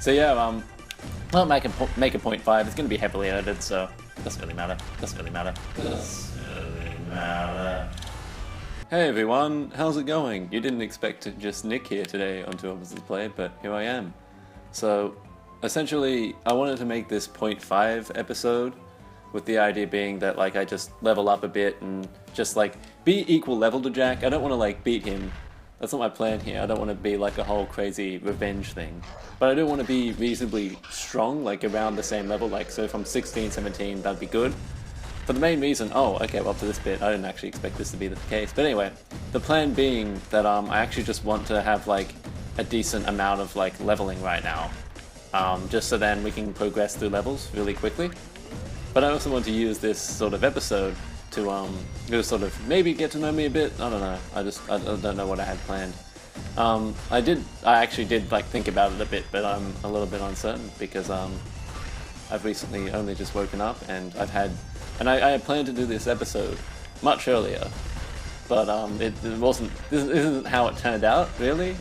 So yeah, I'll make a 0.5. It's gonna be heavily edited, so it doesn't really matter. Doesn't really matter. Hey everyone, how's it going? You didn't expect to just Nick here today on Two Opposites Played, but here I am. So, essentially, I wanted to make this 0.5 episode, with the idea being that like I just level up a bit and just like be equal level to Jack. I don't want to like beat him. That's not my plan here. I don't want to be like a whole crazy revenge thing. But I do want to be reasonably strong, like around the same level, like so from 16, 17, that'd be good. For the main reason, okay, well up to this bit, I didn't actually expect this to be the case. But anyway, the plan being that I actually just want to have like a decent amount of like leveling right now. Just so then we can progress through levels really quickly. But I also want to use this sort of episode to just sort of maybe get to know me a bit. I don't know. I don't know what I had planned. I actually did like think about it a bit, but I'm a little bit uncertain because I've recently only just woken up and I had planned to do this episode much earlier, but it wasn't. This isn't how it turned out really.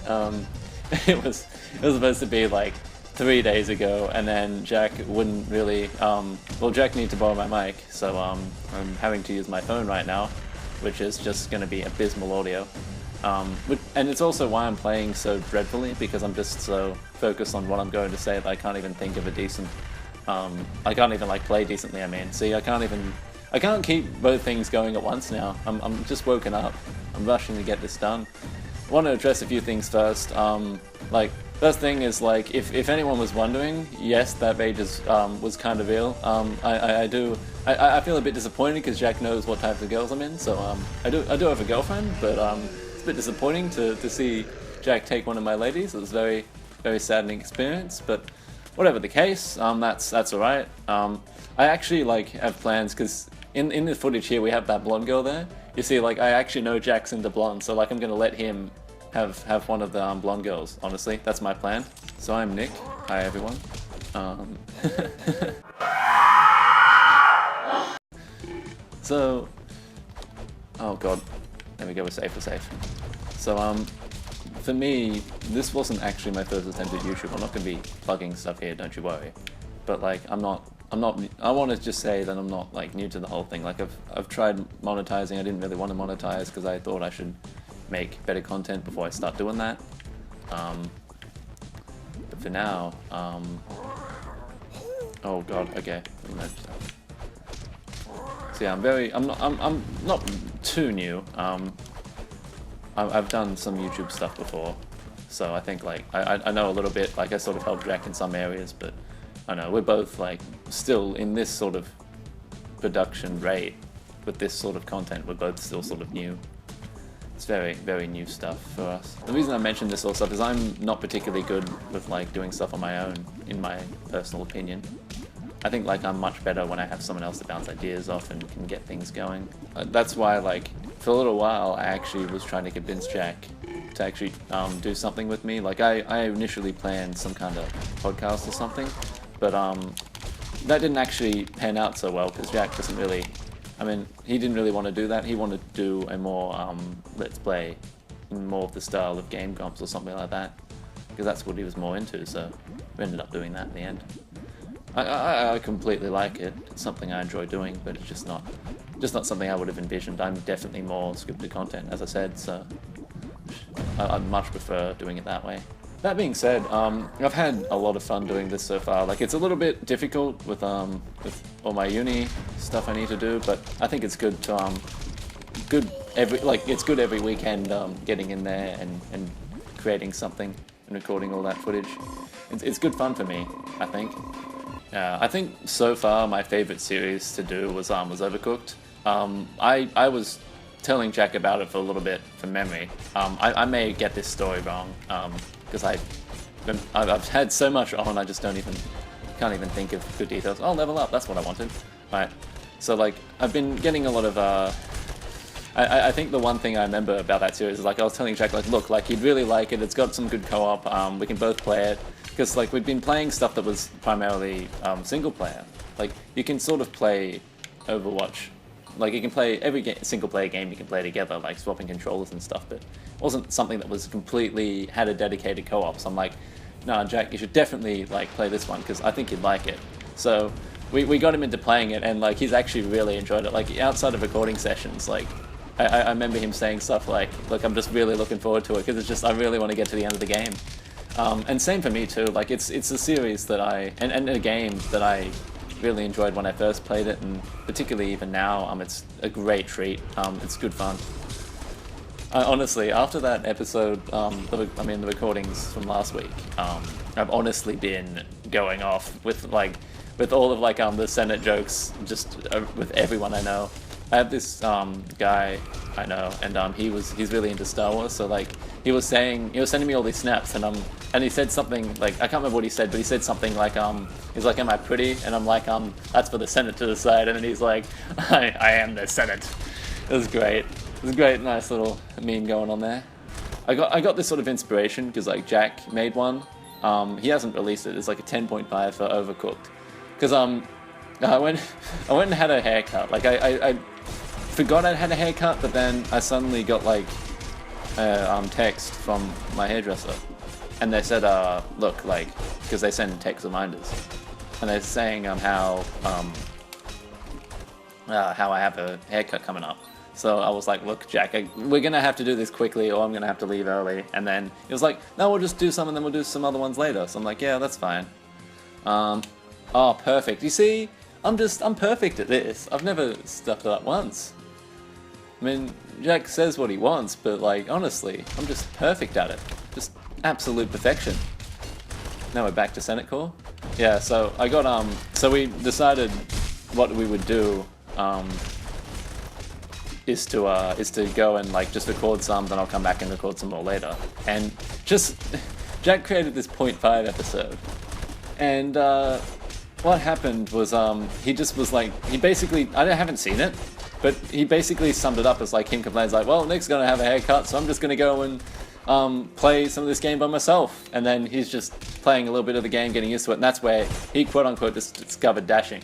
It was supposed to be like 3 days ago, and then Jack wouldn't really, well, Jack needed to borrow my mic, so I'm having to use my phone right now, which is just going to be abysmal audio. And it's also why I'm playing so dreadfully, because I'm just so focused on what I'm going to say that I can't even think of a decent, I can't even like play decently, I mean. See, I can't keep both things going at once now. I'm just woken up. I'm rushing to get this done. I want to address a few things first. First thing is, like, if anyone was wondering, yes, that rage was kind of real. I feel a bit disappointed because Jack knows what types of girls I'm in, so I do have a girlfriend, but it's a bit disappointing to see Jack take one of my ladies. It was a very, very saddening experience, but whatever the case, that's alright. I actually like have plans because in the footage here we have that blonde girl there. You see, like, I actually know Jack's into blonde, so like I'm gonna let him have one of the blonde girls, honestly. That's my plan. So I'm Nick. Hi everyone. So, oh god, there we go, we're safe. So for me, this wasn't actually my first attempt at YouTube. I'm not gonna be plugging stuff here, don't you worry. But like, I want to just say that I'm not like new to the whole thing. Like I've tried monetizing. I didn't really want to monetize because I thought I should make better content before I start doing that. But for now, oh god, okay. So yeah, I'm not too new. I've done some YouTube stuff before, so I think like I know a little bit. Like I sort of helped Jack in some areas, but I know we're both like still in this sort of production rate with this sort of content. We're both still sort of new. It's very, very new stuff for us. The reason I mention this sort of stuff is I'm not particularly good with like doing stuff on my own, in my personal opinion. I think like I'm much better when I have someone else to bounce ideas off and can get things going. That's why like for a little while I actually was trying to convince Jack to actually do something with me. Like I initially planned some kind of podcast or something, but that didn't actually pan out so well because Jack doesn't really, I mean, he didn't really want to do that. He wanted to do a more let's play, more of the style of game comps or something like that, because that's what he was more into. So we ended up doing that in the end. I completely like it. It's something I enjoy doing, but it's just not something I would have envisioned. I'm definitely more scripted content, as I said. So I'd much prefer doing it that way. That being said, I've had a lot of fun doing this so far. Like, it's a little bit difficult with all my uni stuff I need to do, but I think it's good to it's good every weekend getting in there and creating something and recording all that footage. It's good fun for me, I think. I think so far my favorite series to do was Overcooked. I was telling Jack about it for a little bit from memory. I may get this story wrong because I've had so much on, I just can't even think of good details. Oh, level up, that's what I wanted. Right. So like I've been getting a lot of I think the one thing I remember about that series is like I was telling Jack, like, look, like, you'd really like it. It's got some good co-op. We can both play it because like we've been playing stuff that was primarily single player. Like you can sort of play Overwatch. Like you can play every single player game you can play together, like swapping controllers and stuff. But it wasn't something that was completely had a dedicated co-op. So I'm like, "No, Jack, you should definitely like play this one because I think you'd like it." So we got him into playing it, and like he's actually really enjoyed it. Like outside of recording sessions, like I remember him saying stuff like, "Look, I'm just really looking forward to it because it's just I really want to get to the end of the game." And same for me too. Like it's a series that and a game that I really enjoyed when I first played it, and particularly even now. It's a great treat. It's good fun. Honestly, after that episode, the recordings from last week, I've honestly been going off with all of the Senate jokes, just with everyone I know. I have this guy I know, and he's really into Star Wars. So like he was sending me all these snaps, and he said something like, I can't remember what he said, but he said something like he's like, "Am I pretty?" And I'm like, "That's for the Senate to decide." And then he's like, I am the Senate." It was great. It was a great, nice little meme going on there. I got this sort of inspiration because like Jack made one. He hasn't released it. It's like a 10.5 for Overcooked. Because I went and had a haircut. Like I forgot I had a haircut, but then I suddenly got like text from my hairdresser, and they said, "Look, like," because they send text reminders, and they're saying how I have a haircut coming up. So I was like, "Look, Jack, we're gonna have to do this quickly, or I'm gonna have to leave early." And then it was like, "No, we'll just do some, and then we'll do some other ones later." So I'm like, "Yeah, that's fine." Oh, perfect. You see, I'm perfect at this. I've never stuffed it up once. I mean, Jack says what he wants, but like, honestly, I'm just perfect at it. Just absolute perfection. Now we're back to Senate Core. Yeah, so I got, so we decided what we would do, is to go and like just record some, then I'll come back and record some more later. And just, Jack created this 0.5 episode. And, what happened was, he just was like, he basically, I haven't seen it, but he basically summed it up as like him complains like, "Well, Nick's gonna have a haircut, so I'm just gonna go and play some of this game by myself." And then he's just playing a little bit of the game, getting used to it, and that's where he quote-unquote just discovered dashing.